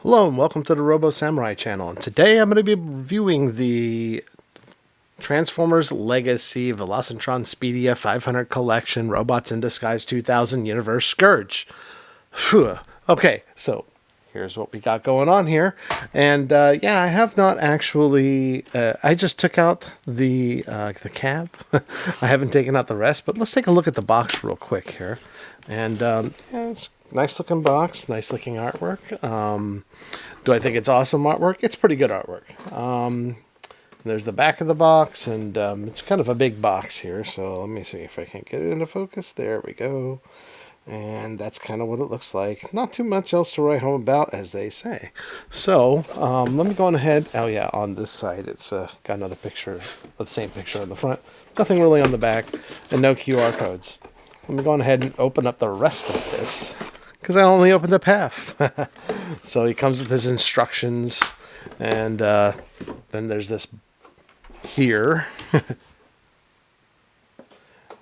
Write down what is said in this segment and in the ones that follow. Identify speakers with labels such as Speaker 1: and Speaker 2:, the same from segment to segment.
Speaker 1: Hello and welcome to the Robo Samurai channel. And today I'm going to be reviewing the Transformers Legacy Velocitron Speedia 500 Collection Robots in Disguise 2000 Universe Scourge. Phew. Okay, so here's what we got going on here. And yeah, I have not actually, I just took out the cab. I haven't taken out the rest, but let's take a look at the box real quick here. And yeah, it's nice looking box, nice looking artwork. Do I think it's awesome artwork? It's pretty good artwork. There's the back of the box, and it's kind of a big box here, so let me see if I can get it into focus. There we go. And that's kind of what it looks like. Not too much else to write home about, as they say. So let me go on ahead. Oh yeah, on this side it's got another picture, the same picture on the front. Nothing really on the back, and no QR codes. Let me go on ahead and open up the rest of this, because I only opened up half. So he comes with his instructions, and then there's this here.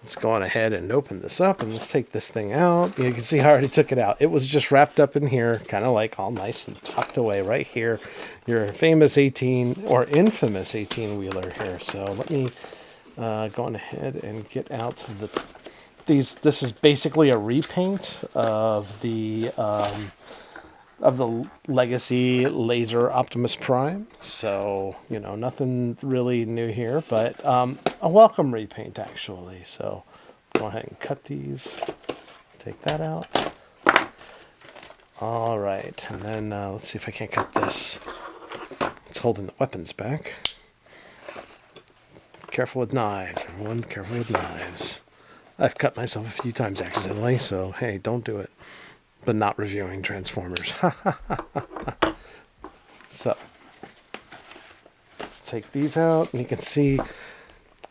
Speaker 1: Let's go on ahead and open this up, and let's take this thing out. You can see I already took it out. It was just wrapped up in here, kind of like all nice and tucked away right here. Your famous 18 or infamous 18-wheeler here. So let me go on ahead and get out the this is basically a repaint of the Legacy Laser Optimus Prime. So, you know, nothing really new here, but a welcome repaint, actually. So, go ahead and cut these. Take that out. All right, and then let's see if I can't cut this. It's holding the weapons back. Careful with knives, everyone. Careful with knives. I've cut myself a few times accidentally, so hey, don't do it. But not reviewing Transformers. So, let's take these out, and you can see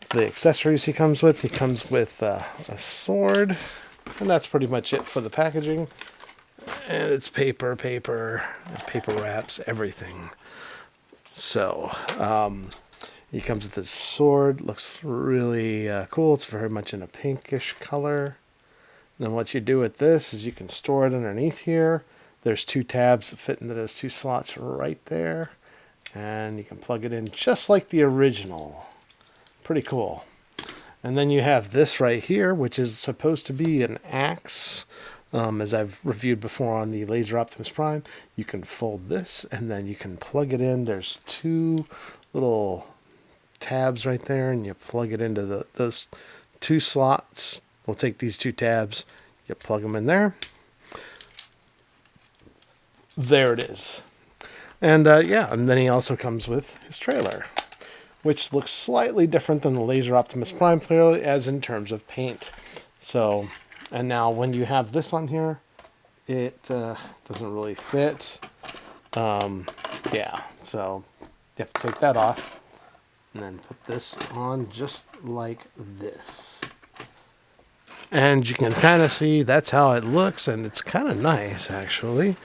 Speaker 1: the accessories he comes with. He comes with a sword, and that's pretty much it for the packaging. And it's paper wraps, everything. So, he comes with his sword. Looks really cool. It's very much in a pinkish color. And then what you do with this is you can store it underneath here. There's two tabs that fit into those two slots right there. And you can plug it in just like the original. Pretty cool. And then you have this right here, which is supposed to be an axe. As I've reviewed before on the Laser Optimus Prime, you can fold this and then you can plug it in. There's two little tabs right there, and you plug it into those two slots. We'll take these two tabs, you plug them in there. There it is. And yeah, and then he also comes with his trailer, which looks slightly different than the Laser Optimus Prime trailer, as in terms of paint. So, and now when you have this on here, it doesn't really fit. Yeah, so you have to take that off. And then put this on just like this. And you can kind of see that's how it looks, and it's kind of nice, actually.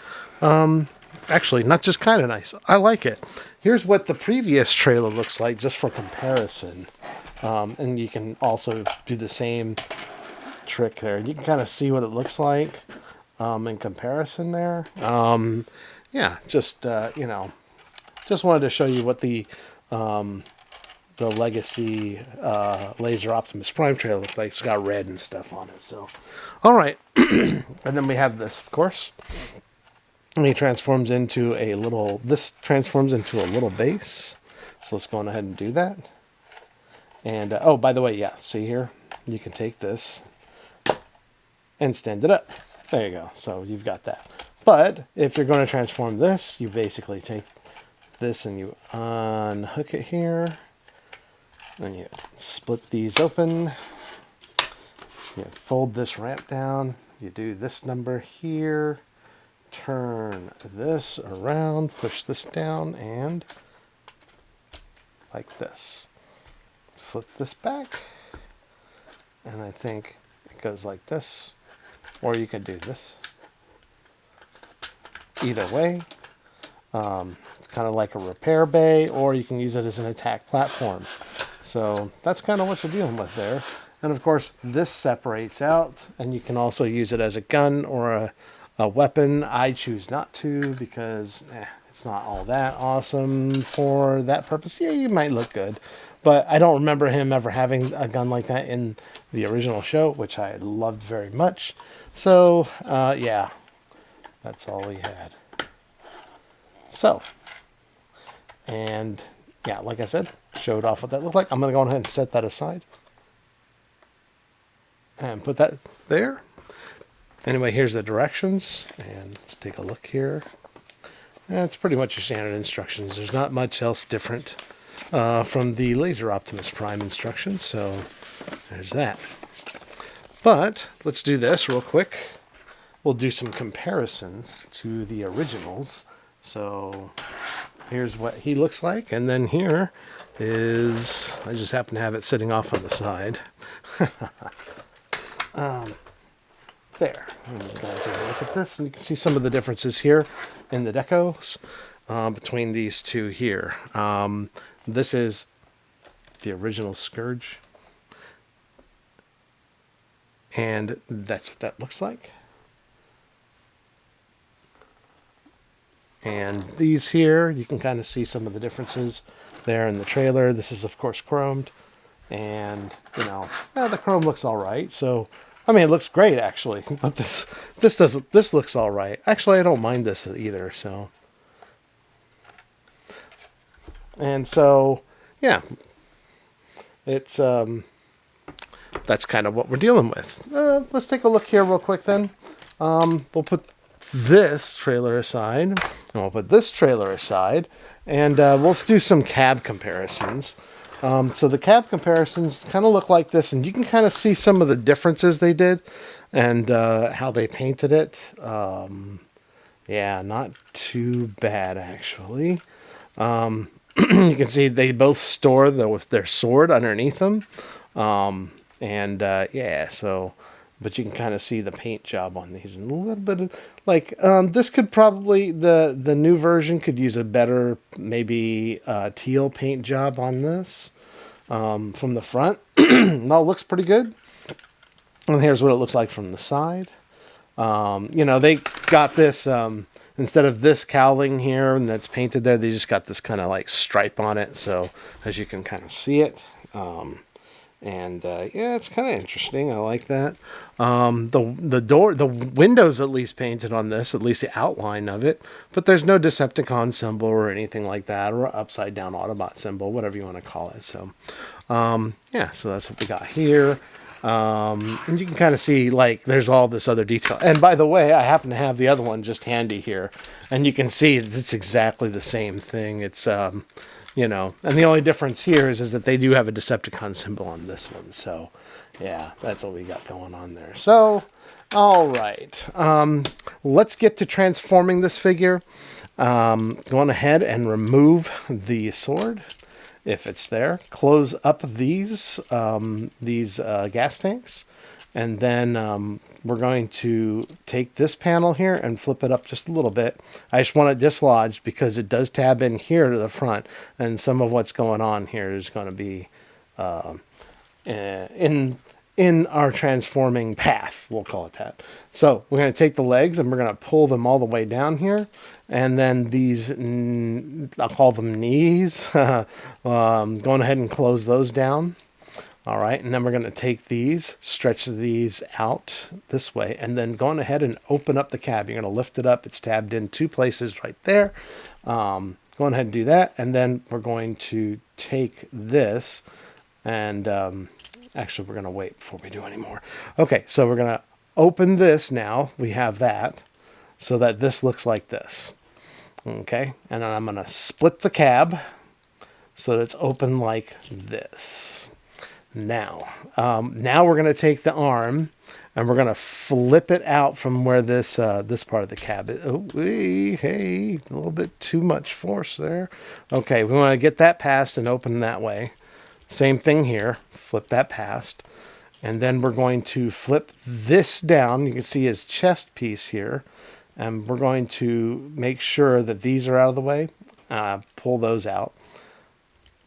Speaker 1: Actually, not just kind of nice. I like it. Here's what the previous trailer looks like, just for comparison. And you can also do the same trick there. You can kind of see what it looks like in comparison there. Yeah, just, you know, just wanted to show you what the Legacy Laser Optimus Prime trailer looks like. It's got red and stuff on it. So, all right. And then we have this, of course. And he transforms into a little, this transforms into a little base. So let's go on ahead and do that. And, oh, by the way, yeah, see here? You can take this and stand it up. There you go. So you've got that. But if you're going to transform this, you basically take this and you unhook it here. And you split these open. You fold this ramp down. You do this number here. Turn this around. Push this down and like this. Flip this back. And I think it goes like this. Or you can do this. Either way. It's kind of like a repair bay, or you can use it as an attack platform. So that's kind of what you're dealing with there. And of course, this separates out, and you can also use it as a gun or A weapon, I choose not to because it's not all that awesome for that purpose. Yeah, you might look good, but I don't remember him ever having a gun like that in the original show, which I loved very much. So, yeah, that's all we had. So, and yeah, like I said, showed off what that looked like. I'm going to go ahead and set that aside and put that there. Anyway, here's the directions, and let's take a look here. That's pretty much your standard instructions. There's not much else different from the Laser Optimus Prime instructions, so there's that. But let's do this real quick. We'll do some comparisons to the originals. So here's what he looks like, and then here is, I just happen to have it sitting off on the side. There. I'm going to take a look at this, and you can see some of the differences here in the decos between these two here. This is the original Scourge, and that's what that looks like. And these here, you can kind of see some of the differences there in the trailer. This is, of course, chromed, and you know, the chrome looks all right. So, I mean, it looks great actually, but this looks all right. Actually, I don't mind this either. So, and so, yeah, it's that's kind of what we're dealing with. Let's take a look here real quick. Then we'll put this trailer aside, and we'll put this trailer aside, and we'll do some cab comparisons. So the cab comparisons kind of look like this, and you can kind of see some of the differences they did and how they painted it. Yeah, not too bad, actually. You can see they both store their sword underneath them. Yeah, so, but you can kind of see the paint job on these, and a little bit of, like, this could probably, the new version could use a better, maybe teal paint job on this. From the front. It all looks pretty good. And here's what it looks like from the side. You know, they got this, instead of this cowling here and that's painted there, they just got this kind of like stripe on it. So as you can kind of see it. Yeah, it's kind of interesting. I like that. The windows at least painted on this, at least the outline of it, but there's no Decepticon symbol or anything like that, or upside down Autobot symbol, whatever you want to call it. So, yeah, so that's what we got here. And you can kind of see, like, there's all this other detail. And by the way, I happen to have the other one just handy here, and you can see it's exactly the same thing. It's, you know, and the only difference here is that they do have a Decepticon symbol on this one. So, yeah, that's what we got going on there. So, all right. Let's get to transforming this figure. Going ahead and remove the sword, if it's there. Close up these gas tanks. And then we're going to take this panel here and flip it up just a little bit. I just want it dislodged because it does tab in here to the front. And some of what's going on here is going to be in our transforming path. We'll call it that. So we're going to take the legs and we're going to pull them all the way down here. And then these, I'll call them knees. Going ahead and close those down. All right, and then we're going to take these, stretch these out this way, and then going ahead and open up the cab. You're going to lift it up. It's tabbed in two places right there. Going ahead and do that, and then we're going to take this, and actually we're going to wait before we do any more. Okay, so we're going to open this now. We have that, so that this looks like this. Okay, and then I'm going to split the cab so that it's open like this. Now we're going to take the arm and we're going to flip it out from where this part of the cab is. Oh, hey, a little bit too much force there. Okay, we want to get that past and open that way. Same thing here. Flip that past. And then we're going to flip this down. You can see his chest piece here. And we're going to make sure that these are out of the way. Pull those out.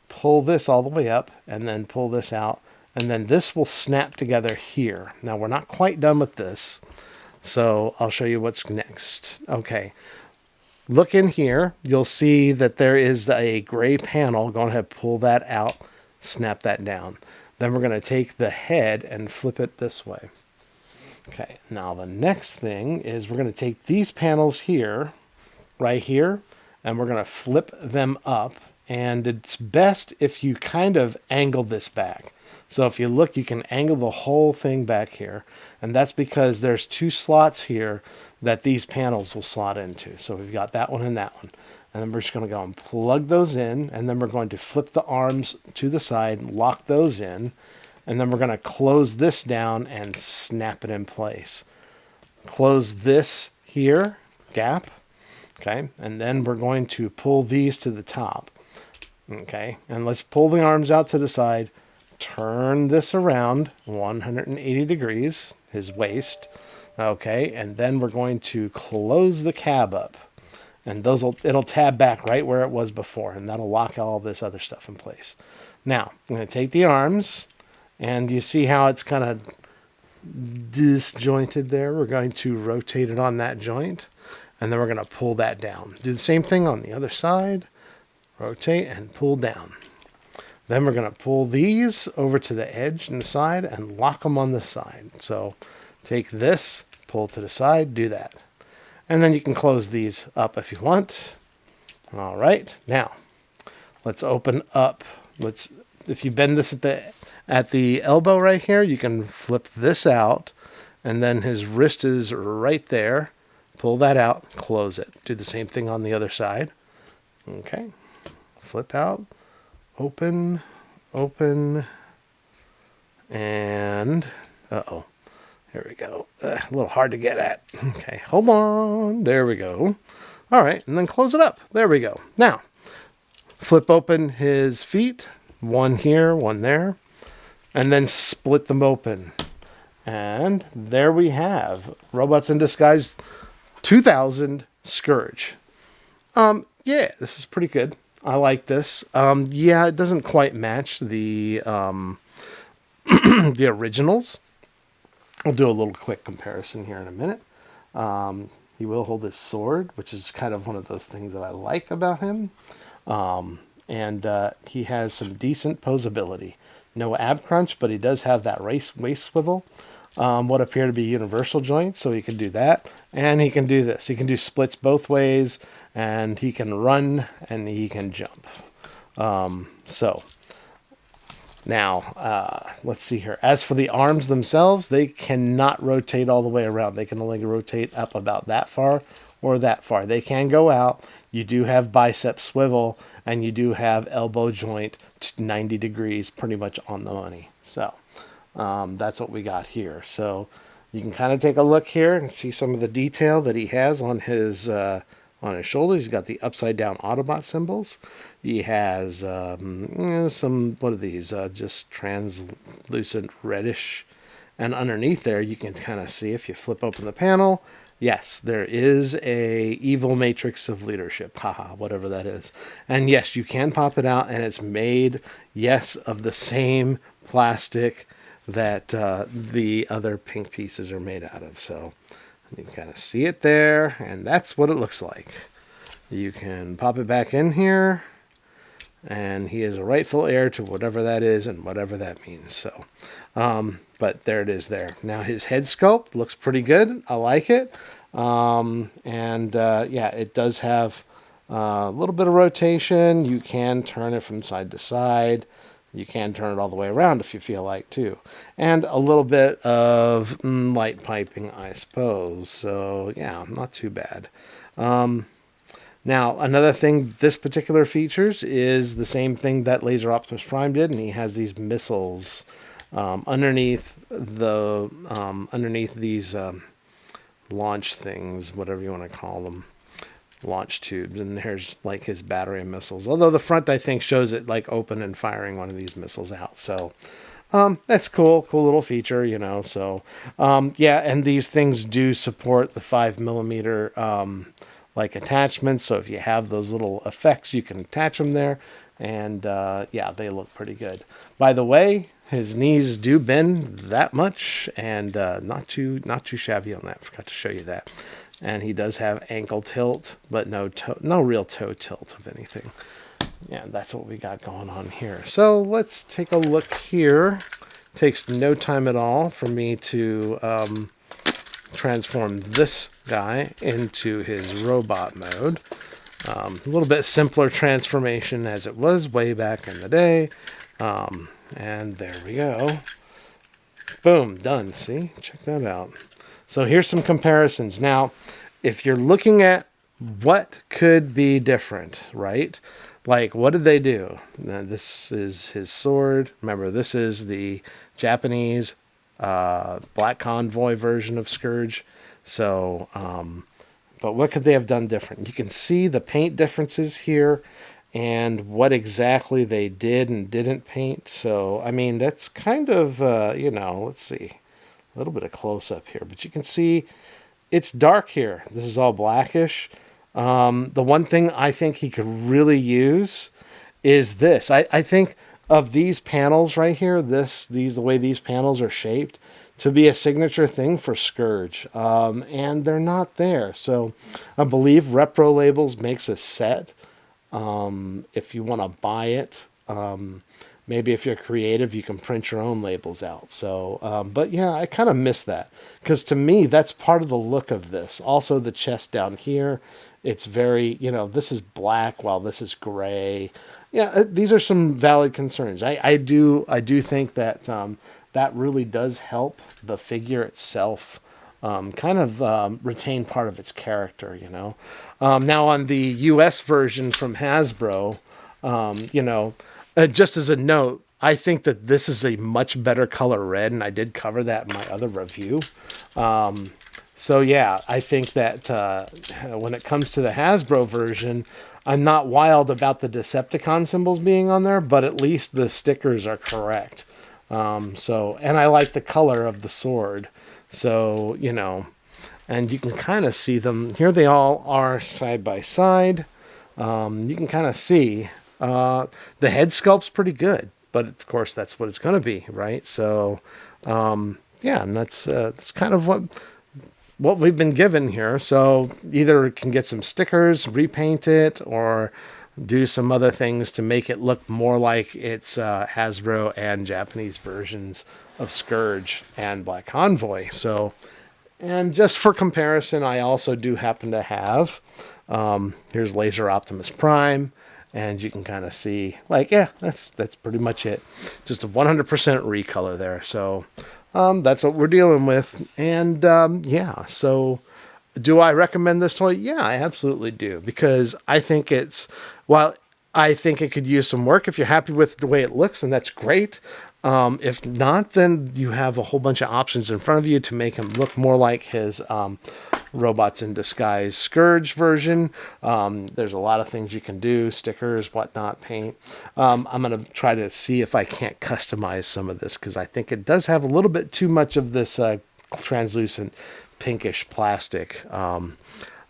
Speaker 1: Pull this all the way up and then pull this out, and then this will snap together here. Now we're not quite done with this. So I'll show you what's next. Okay. Look in here. You'll see that there is a gray panel. Go ahead, pull that out, snap that down. Then we're going to take the head and flip it this way. Okay, now the next thing is we're going to take these panels here, right here, and we're going to flip them up. And it's best if you kind of angle this back. So if you look, you can angle the whole thing back here. And that's because there's two slots here that these panels will slot into. So we've got that one and that one. And then we're just going to go and plug those in. And then we're going to flip the arms to the side, lock those in. And then we're going to close this down and snap it in place. Close this here, gap. Okay. And then we're going to pull these to the top. Okay. And let's pull the arms out to the side. Turn this around 180 degrees, his waist. Okay, and then we're going to close the cab up. And it'll tab back right where it was before, and that'll lock all this other stuff in place. Now, I'm going to take the arms, and you see how it's kind of disjointed there? We're going to rotate it on that joint, and then we're going to pull that down. Do the same thing on the other side. Rotate and pull down. Then we're going to pull these over to the edge and the side and lock them on the side. So take this, pull to the side, do that. And then you can close these up if you want. All right. Now, let's open up. If you bend this at the elbow right here, you can flip this out. And then his wrist is right there. Pull that out, close it. Do the same thing on the other side. Okay. Flip out. Open, and, here we go. A little hard to get at. Okay, hold on. There we go. All right, and then close it up. There we go. Now, flip open his feet. One here, one there. And then split them open. And there we have Robots in Disguise 2000 Scourge. Yeah, this is pretty good. I like this. Yeah, it doesn't quite match the the originals. I'll do a little quick comparison here in a minute. He will hold his sword, which is kind of one of those things that I like about him. And he has some decent posability. No ab crunch, but he does have that waist swivel. What appear to be universal joints, so he can do that. And he can do this. He can do splits both ways, and he can run, and he can jump. So, now, let's see here. As for the arms themselves, they cannot rotate all the way around. They can only rotate up about that far or that far. They can go out. You do have bicep swivel, and you do have elbow joint 90 degrees pretty much on the money. So, that's what we got here. So you can kind of take a look here and see some of the detail that he has on his shoulders. He's got the upside down Autobot symbols. He has some, what are these? Just translucent reddish. And underneath there, you can kind of see if you flip open the panel. Yes, there is a evil matrix of leadership. Haha, whatever that is. And yes, you can pop it out, and it's made, yes, of the same plastic that the other pink pieces are made out of. So you can kind of see it there, and that's what it looks like. You can pop it back in here, and he is a rightful heir to whatever that is and whatever that means. So, but there it is there. Now his head sculpt looks pretty good. I like it. Yeah, it does have a little bit of rotation. You can turn it from side to side. You can turn it all the way around if you feel like too. And a little bit of light piping, I suppose. So yeah, not too bad. Now, another thing this particular features is the same thing that Laser Optimus Prime did, and he has these missiles underneath these launch things, whatever you want to call them. Launch tubes, and here's like his battery missiles, although the front I think shows it like open and firing one of these missiles out. So that's cool little feature, you know. So yeah, and these things do support the 5mm like attachments. So if you have those little effects, you can attach them there. And yeah, they look pretty good. By the way, his knees do bend that much, and not too shabby on that. Forgot to show you that. And he does have ankle tilt, but no real toe tilt of anything. Yeah, that's what we got going on here. So let's take a look here. Takes no time at all for me to transform this guy into his robot mode. A little bit simpler transformation as it was way back in the day. And there we go. Boom, done. See? Check that out. So here's some comparisons. Now, if you're looking at what could be different, right? Like, what did they do? Now, this is his sword. Remember, this is the Japanese Black Convoy version of Scourge. So, but what could they have done different? You can see the paint differences here and what exactly they did and didn't paint. So, I mean, that's kind of, you know, let's see. A little bit of close-up here. But you can see it's dark here. This is all blackish. The one thing I think he could really use is this. I think of these panels right here, the way these panels are shaped, to be a signature thing for Scourge. And they're not there. So I believe Repro Labels makes a set. If you want to buy it, maybe if you're creative, you can print your own labels out. So, but yeah, I kind of miss that, because to me, that's part of the look of this. Also, the chest down here, it's very, you know, this is black while this is gray. Yeah, these are some valid concerns. I do think that that really does help the figure itself kind of retain part of its character, you know. Now on the US version from Hasbro, you know, just as a note, I think that this is a much better color red, and I did cover that in my other review. So yeah, I think that when it comes to the Hasbro version, I'm not wild about the Decepticon symbols being on there, but at least the stickers are correct. So, and I like the color of the sword. So, you know, and you can kind of see them. Here they all are side by side. You can kind of see the head sculpt's pretty good, but of course that's what it's going to be, right? So, yeah, and that's kind of what we've been given here. So either it can get some stickers, repaint it, or do some other things to make it look more like it's Hasbro and Japanese versions of Scourge and Black Convoy. So, and just for comparison, I also do happen to have, here's Laser Optimus Prime, and you can kind of see, like, yeah, that's pretty much it. Just a 100% recolor there. So that's what we're dealing with. And yeah, so do I recommend this toy? Yeah, I absolutely do, because I think while I think it could use some work, if you're happy with the way it looks, and that's great. If not, then you have a whole bunch of options in front of you to make him look more like his Robots in Disguise Scourge version. There's a lot of things you can do, stickers, whatnot, paint. I'm going to try to see if I can't customize some of this, because I think it does have a little bit too much of this translucent pinkish plastic.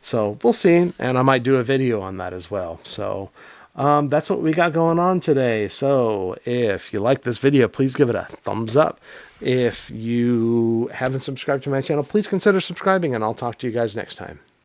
Speaker 1: So we'll see, and I might do a video on that as well. So that's what we got going on today. So if you like this video, please give it a thumbs up. If you haven't subscribed to my channel, please consider subscribing, and I'll talk to you guys next time.